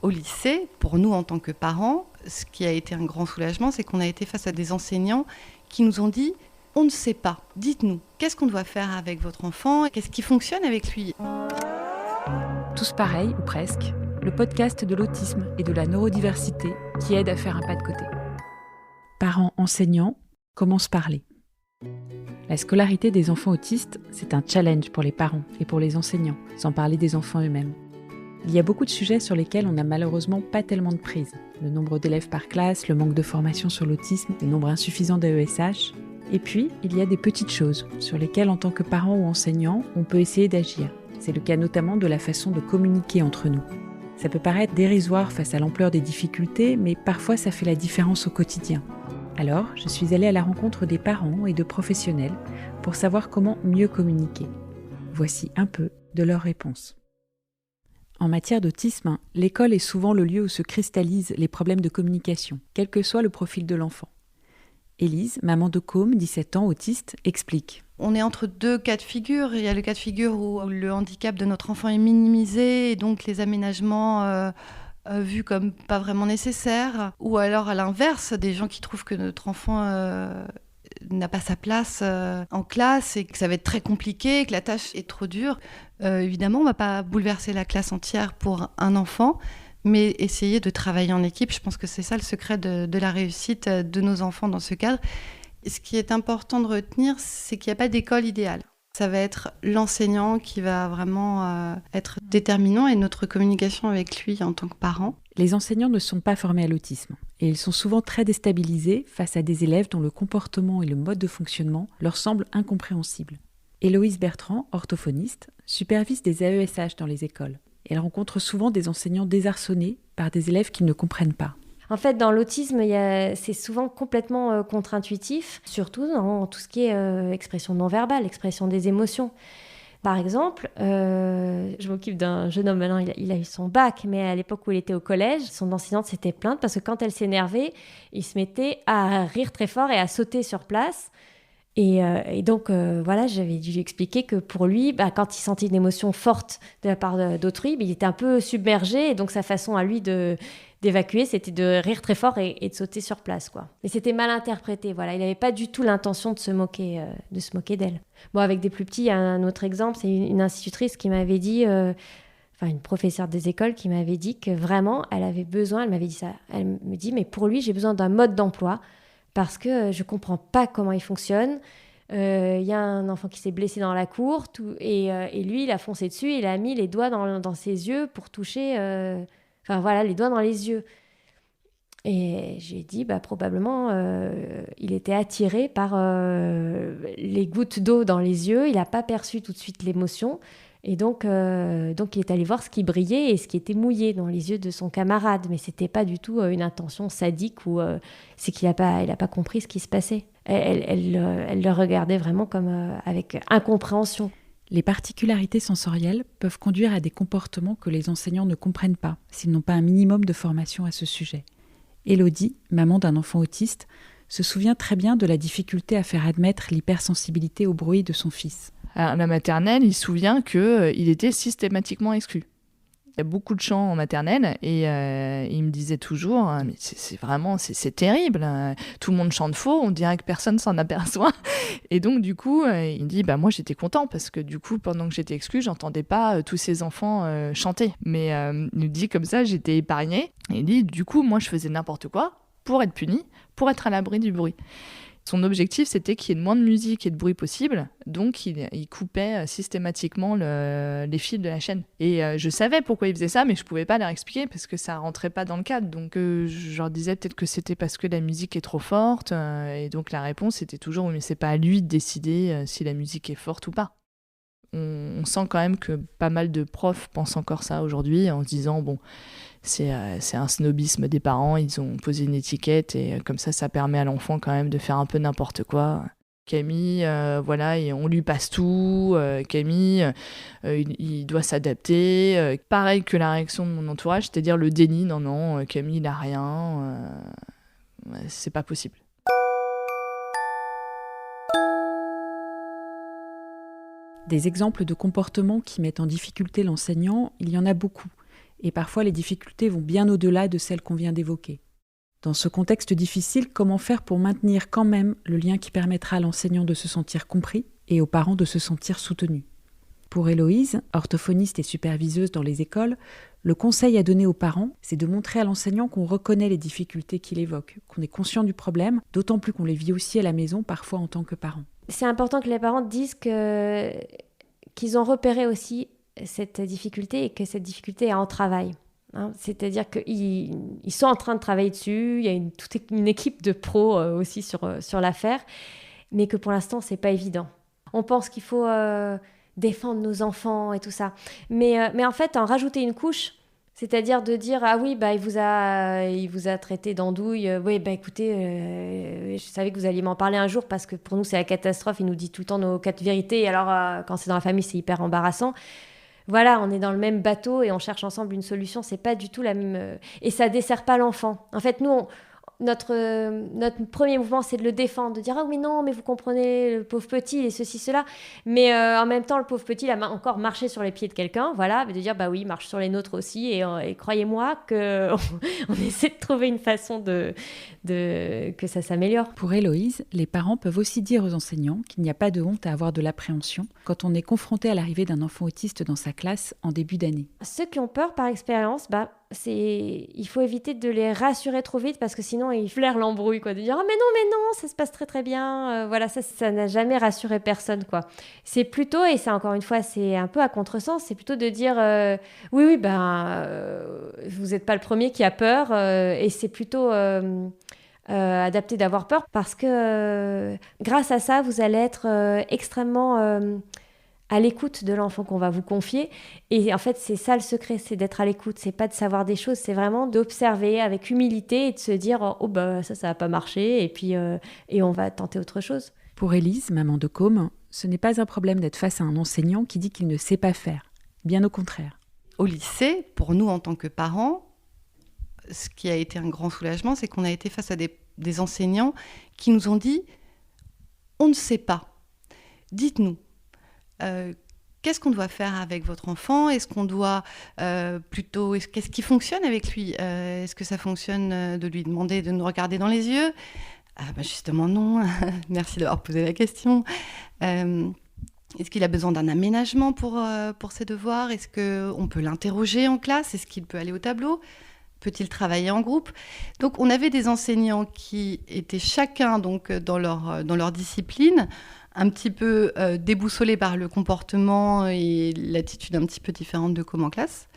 Au lycée, pour nous en tant que parents, ce qui a été un grand soulagement, c'est qu'on a été face à des enseignants qui nous ont dit « On ne sait pas, dites-nous, qu'est-ce qu'on doit faire avec votre enfant ? Qu'est-ce qui fonctionne avec lui ?» Tous pareils, ou presque, le podcast de l'autisme et de la neurodiversité qui aide à faire un pas de côté. Parents, enseignants, comment se parler ? La scolarité des enfants autistes, c'est un challenge pour les parents et pour les enseignants, sans parler des enfants eux-mêmes. Il y a beaucoup de sujets sur lesquels on n'a malheureusement pas tellement de prise. Le nombre d'élèves par classe, le manque de formation sur l'autisme, le nombre insuffisant d'AESH. Et puis, il y a des petites choses sur lesquelles, en tant que parents ou enseignants, on peut essayer d'agir. C'est le cas notamment de la façon de communiquer entre nous. Ça peut paraître dérisoire face à l'ampleur des difficultés, mais parfois ça fait la différence au quotidien. Alors, je suis allée à la rencontre des parents et de professionnels pour savoir comment mieux communiquer. Voici un peu de leurs réponses. En matière d'autisme, l'école est souvent le lieu où se cristallisent les problèmes de communication, quel que soit le profil de l'enfant. Élise, maman de Côme, 17 ans, autiste, explique. On est entre deux cas de figure. Il y a le cas de figure où le handicap de notre enfant est minimisé et donc les aménagements vus comme pas vraiment nécessaires. Ou alors à l'inverse, des gens qui trouvent que notre enfant n'a pas sa place en classe et que ça va être très compliqué, que la tâche est trop dure. Évidemment, on ne va pas bouleverser la classe entière pour un enfant, mais essayer de travailler en équipe. Je pense que c'est ça le secret de la réussite de nos enfants dans ce cadre. Ce qui est important de retenir, c'est qu'il n'y a pas d'école idéale. Ça va être l'enseignant qui va vraiment être déterminant et notre communication avec lui en tant que parent. Les enseignants ne sont pas formés à l'autisme et ils sont souvent très déstabilisés face à des élèves dont le comportement et le mode de fonctionnement leur semblent incompréhensibles. Héloïse Bertrand, orthophoniste, supervise des AESH dans les écoles. Elle rencontre souvent des enseignants désarçonnés par des élèves qui ne comprennent pas. En fait, dans l'autisme, c'est souvent complètement contre-intuitif, surtout dans tout ce qui est expression non verbale, expression des émotions. Par exemple, je m'occupe d'un jeune homme, maintenant il a eu son bac, mais à l'époque où il était au collège, son enseignante s'était plainte parce que quand elle s'énervait, il se mettait à rire très fort et à sauter sur place. Et donc, voilà, j'avais dû lui expliquer que pour lui, quand il sentait une émotion forte de la part d'autrui, il était un peu submergé. Et donc, sa façon à lui d'évacuer, c'était de rire très fort et de sauter sur place, quoi. Mais c'était mal interprété, voilà. Il n'avait pas du tout l'intention de se moquer d'elle. Bon, avec des plus petits, il y a un autre exemple. C'est une institutrice qui m'avait dit... une professeure des écoles qui m'avait dit que vraiment, elle avait besoin... Elle m'avait dit ça. Elle me dit, mais pour lui, j'ai besoin d'un mode d'emploi parce que je ne comprends pas comment il fonctionne. Il y a un enfant qui s'est blessé dans la cour et lui, il a foncé dessus, il a mis les doigts dans ses yeux pour toucher... les doigts dans les yeux. Et j'ai dit, probablement, il était attiré par les gouttes d'eau dans les yeux. Il n'a pas perçu tout de suite l'émotion. Et donc, il est allé voir ce qui brillait et ce qui était mouillé dans les yeux de son camarade. Mais ce n'était pas du tout une intention sadique ou c'est qu'il n'a pas compris ce qui se passait. Elle le regardait vraiment comme avec incompréhension. Les particularités sensorielles peuvent conduire à des comportements que les enseignants ne comprennent pas s'ils n'ont pas un minimum de formation à ce sujet. Élodie, maman d'un enfant autiste, se souvient très bien de la difficulté à faire admettre l'hypersensibilité au bruit de son fils. À la maternelle, il se souvient qu'il était systématiquement exclu. Il y a beaucoup de chants en maternelle et il me disait toujours « mais c'est terrible, tout le monde chante faux, on dirait que personne s'en aperçoit ». Et donc du coup, il me dit « moi j'étais content parce que du coup, pendant que j'étais exclu, j'entendais pas tous ces enfants chanter ». Mais il me dit comme ça, j'étais épargnée. Et il dit « du coup, moi je faisais n'importe quoi pour être puni, pour être à l'abri du bruit ». Son objectif, c'était qu'il y ait le moins de musique et de bruit possible, donc il coupait systématiquement les fils de la chaîne. Et je savais pourquoi il faisait ça, mais je pouvais pas leur expliquer parce que ça rentrait pas dans le cadre. Donc je leur disais peut-être que c'était parce que la musique est trop forte, et donc la réponse était toujours « mais c'est pas à lui de décider si la musique est forte ou pas ». On sent quand même que pas mal de profs pensent encore ça aujourd'hui, en se disant « c'est un snobisme des parents, ils ont posé une étiquette et comme ça permet à l'enfant quand même de faire un peu n'importe quoi. Camille, et on lui passe tout. Camille, il doit s'adapter. Pareil que la réaction de mon entourage, c'est-à-dire le déni. Non, Camille, il a rien. C'est pas possible. Des exemples de comportements qui mettent en difficulté l'enseignant, il y en a beaucoup. Et parfois, les difficultés vont bien au-delà de celles qu'on vient d'évoquer. Dans ce contexte difficile, comment faire pour maintenir quand même le lien qui permettra à l'enseignant de se sentir compris et aux parents de se sentir soutenus? Pour Héloïse, orthophoniste et superviseuse dans les écoles, le conseil à donner aux parents, c'est de montrer à l'enseignant qu'on reconnaît les difficultés qu'il évoque, qu'on est conscient du problème, d'autant plus qu'on les vit aussi à la maison, parfois en tant que parents. C'est important que les parents disent qu'ils ont repéré aussi cette difficulté et que cette difficulté est en travail. C'est-à-dire qu'ils sont en train de travailler dessus, il y a toute une équipe de pros aussi sur l'affaire, mais que pour l'instant, c'est pas évident. On pense qu'il faut défendre nos enfants et tout ça. Mais en fait, en rajouter une couche, c'est-à-dire de dire « Ah oui, bah, il vous a traité d'andouille. Oui, bah écoutez, je savais que vous alliez m'en parler un jour parce que pour nous, c'est la catastrophe. Il nous dit tout le temps nos quatre vérités. Et alors, quand c'est dans la famille, c'est hyper embarrassant. » Voilà, on est dans le même bateau et on cherche ensemble une solution. C'est pas du tout la même... Et ça dessert pas l'enfant. En fait, nous, notre premier mouvement, c'est de le défendre, de dire « Ah oui, non, mais vous comprenez, le pauvre petit, et ceci, cela. » Mais en même temps, le pauvre petit, il a encore marché sur les pieds de quelqu'un, voilà, de dire « Bah oui, il marche sur les nôtres aussi. » Et croyez-moi qu'on on essaie de trouver une façon que ça s'améliore. Pour Héloïse, les parents peuvent aussi dire aux enseignants qu'il n'y a pas de honte à avoir de l'appréhension quand on est confronté à l'arrivée d'un enfant autiste dans sa classe en début d'année. Ceux qui ont peur par expérience, il faut éviter de les rassurer trop vite parce que sinon ils flairent l'embrouille, quoi, de dire « mais non, ça se passe très très bien. » Voilà, ça n'a jamais rassuré personne, quoi. C'est plutôt, et ça encore une fois, c'est un peu à contresens, c'est plutôt de dire oui, vous n'êtes pas le premier qui a peur et c'est plutôt... adapté d'avoir peur parce que grâce à ça, vous allez être extrêmement à l'écoute de l'enfant qu'on va vous confier. Et en fait, c'est ça le secret, c'est d'être à l'écoute. C'est pas de savoir des choses, c'est vraiment d'observer avec humilité et de se dire « Oh, bah ça va pas marcher. » Et puis, et on va tenter autre chose. Pour Élise, maman de Côme, ce n'est pas un problème d'être face à un enseignant qui dit qu'il ne sait pas faire. Bien au contraire. Au lycée, pour nous en tant que parents, ce qui a été un grand soulagement, c'est qu'on a été face à des enseignants qui nous ont dit « On ne sait pas. Dites-nous. Qu'est-ce qu'on doit faire avec votre enfant ? Est-ce qu'on doit qu'est-ce qui fonctionne avec lui ? Est-ce que ça fonctionne de lui demander de nous regarder dans les yeux ? Justement non, merci d'avoir posé la question. Est-ce qu'il a besoin d'un aménagement pour ses devoirs ? Est-ce qu'on peut l'interroger en classe ? Est-ce qu'il peut aller au tableau ? Peut-il travailler en groupe ? Donc on avait des enseignants qui étaient chacun donc, dans leur discipline, un petit peu déboussolés par le comportement et l'attitude un petit peu différente de Côme en classe,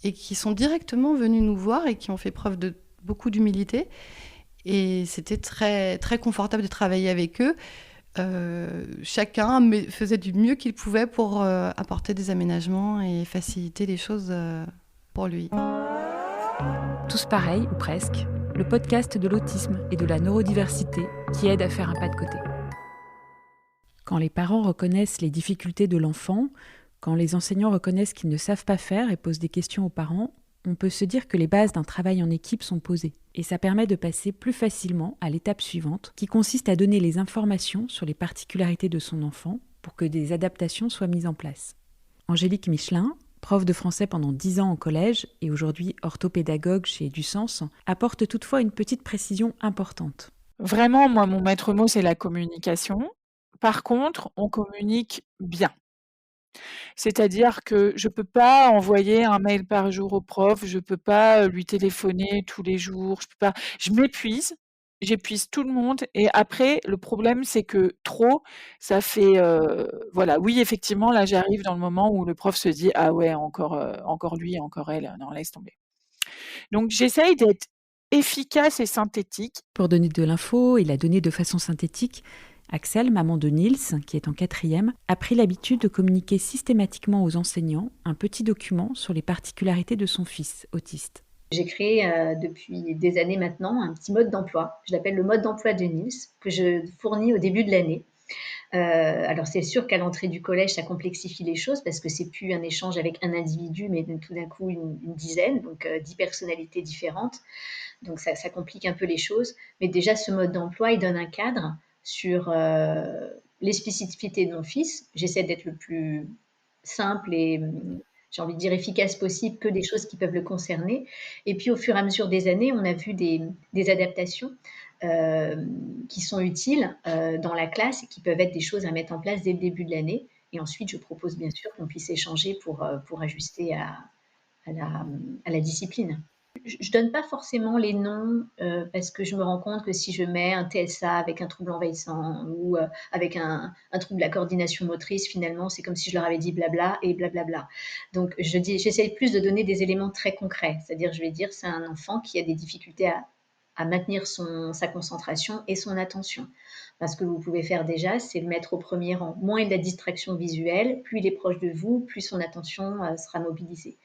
et qui sont directement venus nous voir et qui ont fait preuve de beaucoup d'humilité. Et c'était très, très confortable de travailler avec eux. Chacun faisait du mieux qu'il pouvait pour apporter des aménagements et faciliter les choses pour lui. Tous pareils, ou presque, le podcast de l'autisme et de la neurodiversité qui aide à faire un pas de côté. Quand les parents reconnaissent les difficultés de l'enfant, quand les enseignants reconnaissent qu'ils ne savent pas faire et posent des questions aux parents, on peut se dire que les bases d'un travail en équipe sont posées. Et ça permet de passer plus facilement à l'étape suivante, qui consiste à donner les informations sur les particularités de son enfant pour que des adaptations soient mises en place. Angélique Michelin, prof de français pendant 10 ans en collège et aujourd'hui orthopédagogue chez Dussens, apporte toutefois une petite précision importante. Vraiment, moi, mon maître mot, c'est la communication. Par contre, on communique bien. C'est-à-dire que je ne peux pas envoyer un mail par jour au prof, je ne peux pas lui téléphoner tous les jours, je m'épuise, j'épuise tout le monde et après le problème c'est que trop, ça fait, voilà, oui effectivement là j'arrive dans le moment où le prof se dit: «Ah ouais encore lui, encore elle, non laisse tomber». Donc j'essaye d'être efficace et synthétique. Pour donner de l'info et la donner de façon synthétique, Axel, maman de Niels, qui est en 4e, a pris l'habitude de communiquer systématiquement aux enseignants un petit document sur les particularités de son fils autiste. J'ai créé depuis des années maintenant un petit mode d'emploi. Je l'appelle le mode d'emploi de Niels, que je fournis au début de l'année. Alors c'est sûr qu'à l'entrée du collège, ça complexifie les choses parce que c'est plus un échange avec un individu, mais tout d'un coup une dizaine, donc 10 personnalités différentes. Donc ça complique un peu les choses. Mais déjà, ce mode d'emploi, il donne un cadre sur les spécificités de mon fils. J'essaie d'être le plus simple et j'ai envie de dire efficace possible que des choses qui peuvent le concerner. Et puis au fur et à mesure des années, on a vu des adaptations qui sont utiles dans la classe et qui peuvent être des choses à mettre en place dès le début de l'année. Et ensuite, je propose bien sûr qu'on puisse échanger pour ajuster à la, à la discipline. Je donne pas forcément les noms parce que je me rends compte que si je mets un TSA avec un trouble envahissant ou avec un trouble de la coordination motrice, finalement, c'est comme si je leur avais dit blabla et blablabla. Donc, j'essaye plus de donner des éléments très concrets. C'est-à-dire, je vais dire, c'est un enfant qui a des difficultés à maintenir sa concentration et son attention. Ce que vous pouvez faire déjà, c'est le mettre au premier rang. Moins il a de distraction visuelle, plus il est proche de vous, plus son attention sera mobilisée.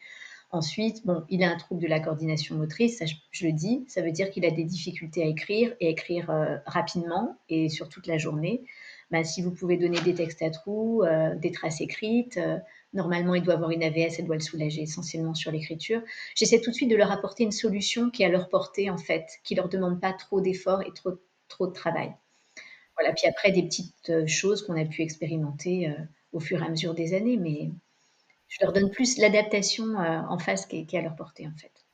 Ensuite, bon, il a un trouble de la coordination motrice, ça je le dis, ça veut dire qu'il a des difficultés à écrire et écrire rapidement et sur toute la journée. Si vous pouvez donner des textes à trous, des traces écrites, normalement il doit avoir une AVS, elle doit le soulager essentiellement sur l'écriture. J'essaie tout de suite de leur apporter une solution qui est à leur portée en fait, qui leur demande pas trop d'efforts et trop de travail. Voilà, puis après des petites choses qu'on a pu expérimenter au fur et à mesure des années, mais je leur donne plus l'adaptation en face qui est à leur portée, en fait.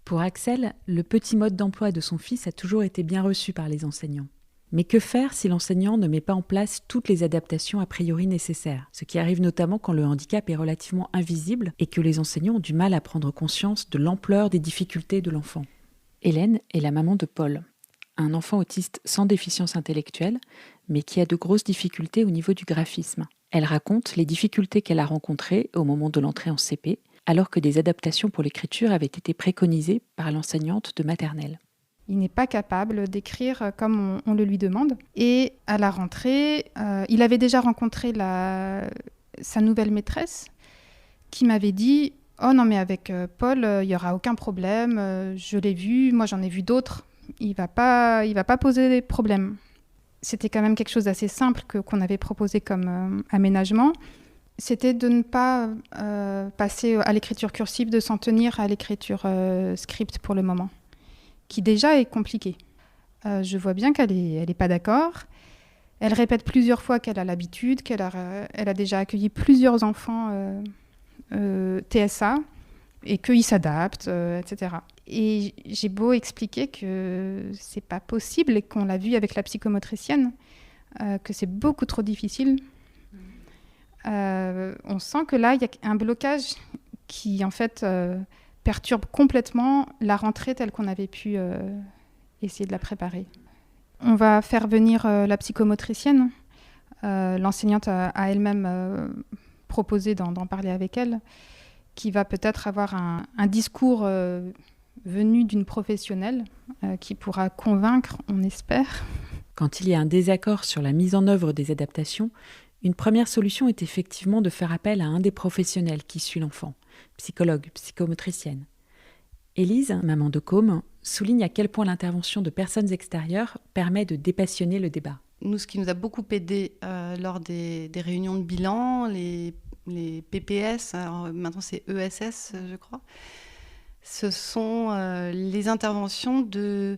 Pour Axel, le petit mode d'emploi de son fils a toujours été bien reçu par les enseignants. Mais que faire si l'enseignant ne met pas en place toutes les adaptations a priori nécessaires, ce qui arrive notamment quand le handicap est relativement invisible et que les enseignants ont du mal à prendre conscience de l'ampleur des difficultés de l'enfant. Hélène est la maman de Paul, un enfant autiste sans déficience intellectuelle, mais qui a de grosses difficultés au niveau du graphisme. Elle raconte les difficultés qu'elle a rencontrées au moment de l'entrée en CP, alors que des adaptations pour l'écriture avaient été préconisées par l'enseignante de maternelle. Il n'est pas capable d'écrire comme on le lui demande. Et à la rentrée, il avait déjà rencontré sa nouvelle maîtresse qui m'avait dit « Oh non, mais avec Paul, il n'y aura aucun problème. Je l'ai vu, moi j'en ai vu d'autres. Il va pas poser des problèmes. » C'était quand même quelque chose d'assez simple qu'on avait proposé comme aménagement. C'était de ne pas passer à l'écriture cursive, de s'en tenir à l'écriture script pour le moment, qui déjà est compliquée. Je vois bien qu'elle est pas d'accord. Elle répète plusieurs fois qu'elle a l'habitude, elle a déjà accueilli plusieurs enfants TSA et qu'ils s'adaptent, etc. Et j'ai beau expliquer que c'est pas possible et qu'on l'a vu avec la psychomotricienne, que c'est beaucoup trop difficile. On sent que là, il y a un blocage qui, en fait, perturbe complètement la rentrée telle qu'on avait pu essayer de la préparer. On va faire venir la psychomotricienne. L'enseignante a elle-même proposé d'en parler avec elle, qui va peut-être avoir un discours venu d'une professionnelle qui pourra convaincre, on espère. Quand il y a un désaccord sur la mise en œuvre des adaptations, une première solution est effectivement de faire appel à un des professionnels qui suit l'enfant, psychologue, psychomotricienne. Élise, maman de Côme, souligne à quel point l'intervention de personnes extérieures permet de dépassionner le débat. Nous, ce qui nous a beaucoup aidé lors des réunions de bilan, les PPS, alors maintenant c'est ESS, je crois, ce sont les interventions de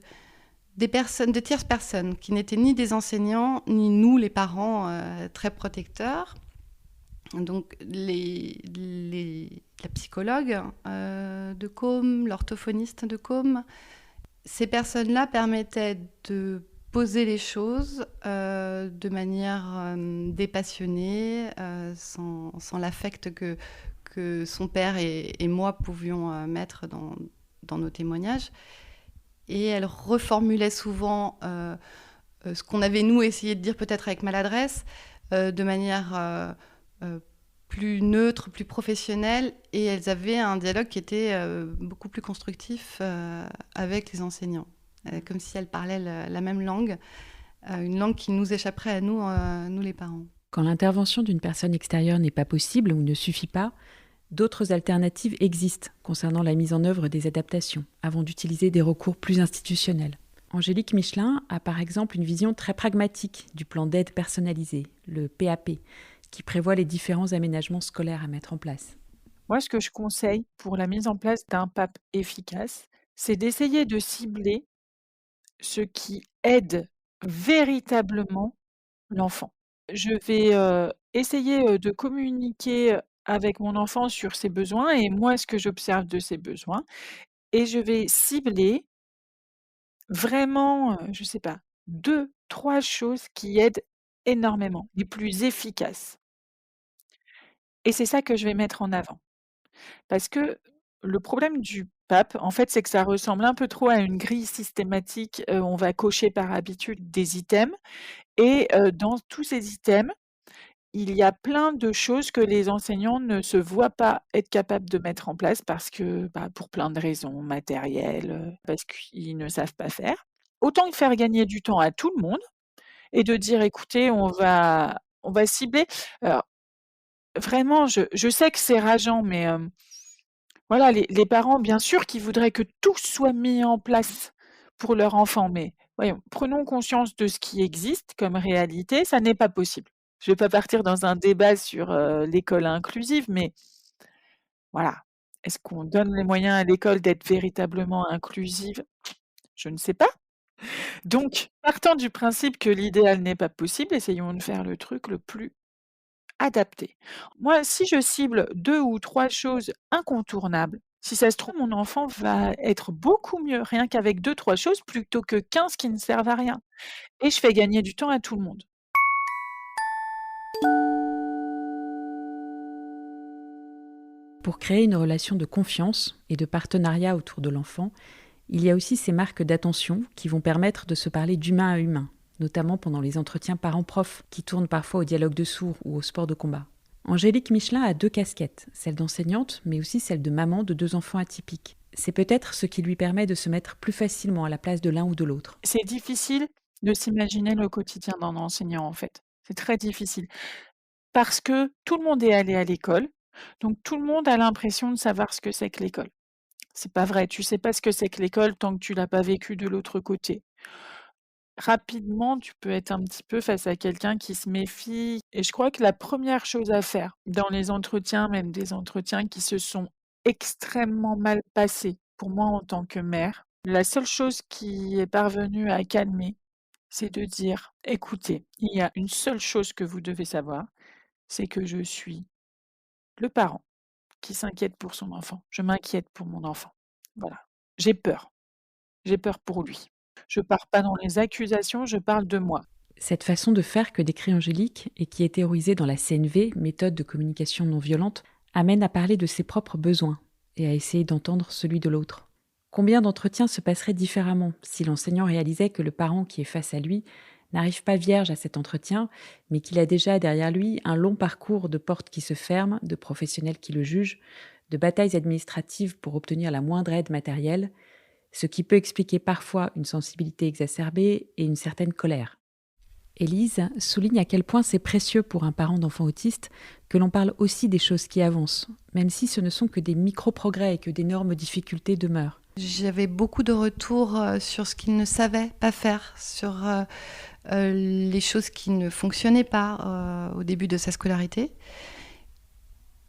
tierces personnes qui n'étaient ni des enseignants, ni nous, les parents, très protecteurs. Donc la psychologue de Côme, l'orthophoniste de Côme, ces personnes-là permettaient de poser les choses de manière dépassionnée, sans l'affect que son père et moi pouvions mettre dans nos témoignages. Et elle reformulait souvent ce qu'on avait, nous, essayé de dire peut-être avec maladresse, de manière plus neutre, plus professionnelle. Et elles avaient un dialogue qui était beaucoup plus constructif avec les enseignants. Comme si elles parlaient la même langue, une langue qui nous échapperait à nous, nous les parents. Quand l'intervention d'une personne extérieure n'est pas possible ou ne suffit pas, d'autres alternatives existent concernant la mise en œuvre des adaptations, avant d'utiliser des recours plus institutionnels. Angélique Michelin a par exemple une vision très pragmatique du plan d'aide personnalisé, le PAP, qui prévoit les différents aménagements scolaires à mettre en place. Moi, ce que je conseille pour la mise en place d'un PAP efficace, c'est d'essayer de cibler ce qui aide véritablement l'enfant. Je vais essayer de communiquer avec mon enfant sur ses besoins et moi, ce que j'observe de ses besoins et je vais cibler vraiment, je sais pas, 2, 3 choses qui aident énormément, les plus efficaces et c'est ça que je vais mettre en avant. Parce que le problème du PAP, en fait, c'est que ça ressemble un peu trop à une grille systématique, on va cocher par habitude des items et dans tous ces items, il y a plein de choses que les enseignants ne se voient pas être capables de mettre en place parce que, pour plein de raisons matérielles, parce qu'ils ne savent pas faire. Autant que faire gagner du temps à tout le monde et de dire: «Écoutez, on va cibler». Alors vraiment, je sais que c'est rageant, mais voilà, les parents, bien sûr qu'ils voudraient que tout soit mis en place pour leur enfant, mais voyons, prenons conscience de ce qui existe comme réalité, ça n'est pas possible. Je vais pas partir dans un débat sur, l'école inclusive, mais voilà. Est-ce qu'on donne les moyens à l'école d'être véritablement inclusive? Je ne sais pas. Donc, partant du principe que l'idéal n'est pas possible, essayons de faire le truc le plus adapté. Moi, si je cible 2 ou 3 choses incontournables, si ça se trouve, mon enfant va être beaucoup mieux rien qu'avec 2, 3 choses plutôt que 15 qui ne servent à rien et je fais gagner du temps à tout le monde. Pour créer une relation de confiance et de partenariat autour de l'enfant, il y a aussi ces marques d'attention qui vont permettre de se parler d'humain à humain, notamment pendant les entretiens parents-prof qui tournent parfois au dialogue de sourds ou au sport de combat. Angélique Michelin a 2 casquettes, celle d'enseignante mais aussi celle de maman de 2 enfants atypiques. C'est peut-être ce qui lui permet de se mettre plus facilement à la place de l'un ou de l'autre. C'est difficile de s'imaginer le quotidien d'un enseignant, en fait. C'est très difficile parce que tout le monde est allé à l'école, donc tout le monde a l'impression de savoir ce que c'est que l'école. C'est pas vrai, tu sais pas ce que c'est que l'école tant que tu l'as pas vécu de l'autre côté. Rapidement, tu peux être un petit peu face à quelqu'un qui se méfie et je crois que la première chose à faire dans les entretiens, même des entretiens qui se sont extrêmement mal passés, pour moi en tant que mère, la seule chose qui est parvenue à calmer, c'est de dire: «Écoutez, il y a une seule chose que vous devez savoir, c'est que je suis le parent qui s'inquiète pour son enfant. Je m'inquiète pour mon enfant. Voilà. J'ai peur. J'ai peur pour lui. Je pars pas dans les accusations, je parle de moi». Cette façon de faire que décrit Angélique et qui est théorisée dans la CNV, méthode de communication non violente, amène à parler de ses propres besoins et à essayer d'entendre celui de l'autre. Combien d'entretiens se passeraient différemment si l'enseignant réalisait que le parent qui est face à lui n'arrive pas vierge à cet entretien, mais qu'il a déjà derrière lui un long parcours de portes qui se ferment, de professionnels qui le jugent, de batailles administratives pour obtenir la moindre aide matérielle, ce qui peut expliquer parfois une sensibilité exacerbée et une certaine colère. Élise souligne à quel point c'est précieux pour un parent d'enfant autiste que l'on parle aussi des choses qui avancent, même si ce ne sont que des micro-progrès et que d'énormes difficultés demeurent. J'avais beaucoup de retours sur ce qu'il ne savait pas faire, sur les choses qui ne fonctionnaient pas au début de sa scolarité.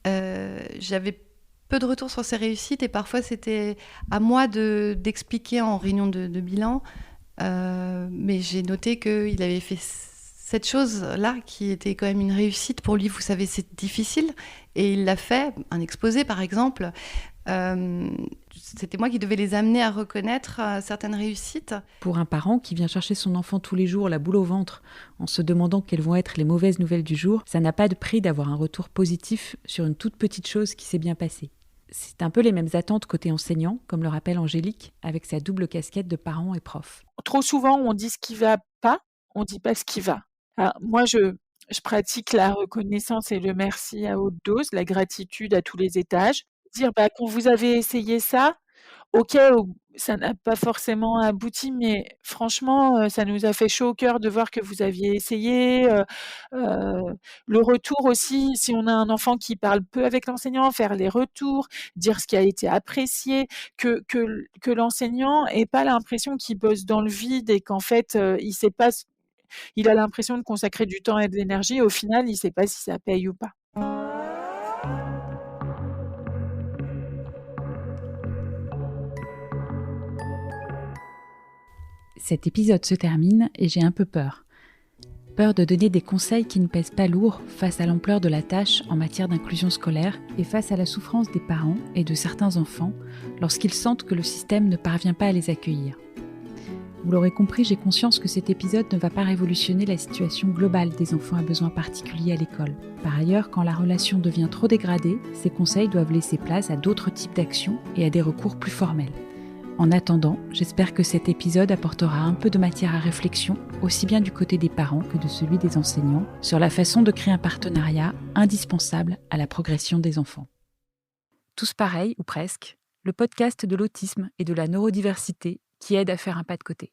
J'avais peu de retours sur ses réussites et parfois c'était à moi d'expliquer en réunion de bilan. Mais j'ai noté qu'il avait fait cette chose-là qui était quand même une réussite pour lui. Vous savez, c'est difficile. Et il l'a fait, un exposé par exemple. C'était moi qui devais les amener à reconnaître certaines réussites. Pour un parent qui vient chercher son enfant tous les jours, la boule au ventre, en se demandant quelles vont être les mauvaises nouvelles du jour, ça n'a pas de prix d'avoir un retour positif sur une toute petite chose qui s'est bien passée. C'est un peu les mêmes attentes côté enseignant, comme le rappelle Angélique, avec sa double casquette de parent et prof. Trop souvent, on dit ce qui va pas, on dit pas ce qui va. Alors, moi, je pratique la reconnaissance et le merci à haute dose, la gratitude à tous les étages. Dire: «Quand vous avez essayé ça, OK, ça n'a pas forcément abouti, mais franchement, ça nous a fait chaud au cœur de voir que vous aviez essayé», le retour aussi, si on a un enfant qui parle peu avec l'enseignant, faire les retours, dire ce qui a été apprécié, que l'enseignant ait pas l'impression qu'il bosse dans le vide et qu'en fait, il a l'impression de consacrer du temps et de l'énergie, au final, il sait pas si ça paye ou pas. Cet épisode se termine et j'ai un peu peur. peur de donner des conseils qui ne pèsent pas lourd face à l'ampleur de la tâche en matière d'inclusion scolaire et face à la souffrance des parents et de certains enfants lorsqu'ils sentent que le système ne parvient pas à les accueillir. Vous l'aurez compris, j'ai conscience que cet épisode ne va pas révolutionner la situation globale des enfants à besoins particuliers à l'école. Par ailleurs, quand la relation devient trop dégradée, ces conseils doivent laisser place à d'autres types d'actions et à des recours plus formels. En attendant, j'espère que cet épisode apportera un peu de matière à réflexion, aussi bien du côté des parents que de celui des enseignants, sur la façon de créer un partenariat indispensable à la progression des enfants. Tous pareils, ou presque, le podcast de l'autisme et de la neurodiversité qui aide à faire un pas de côté.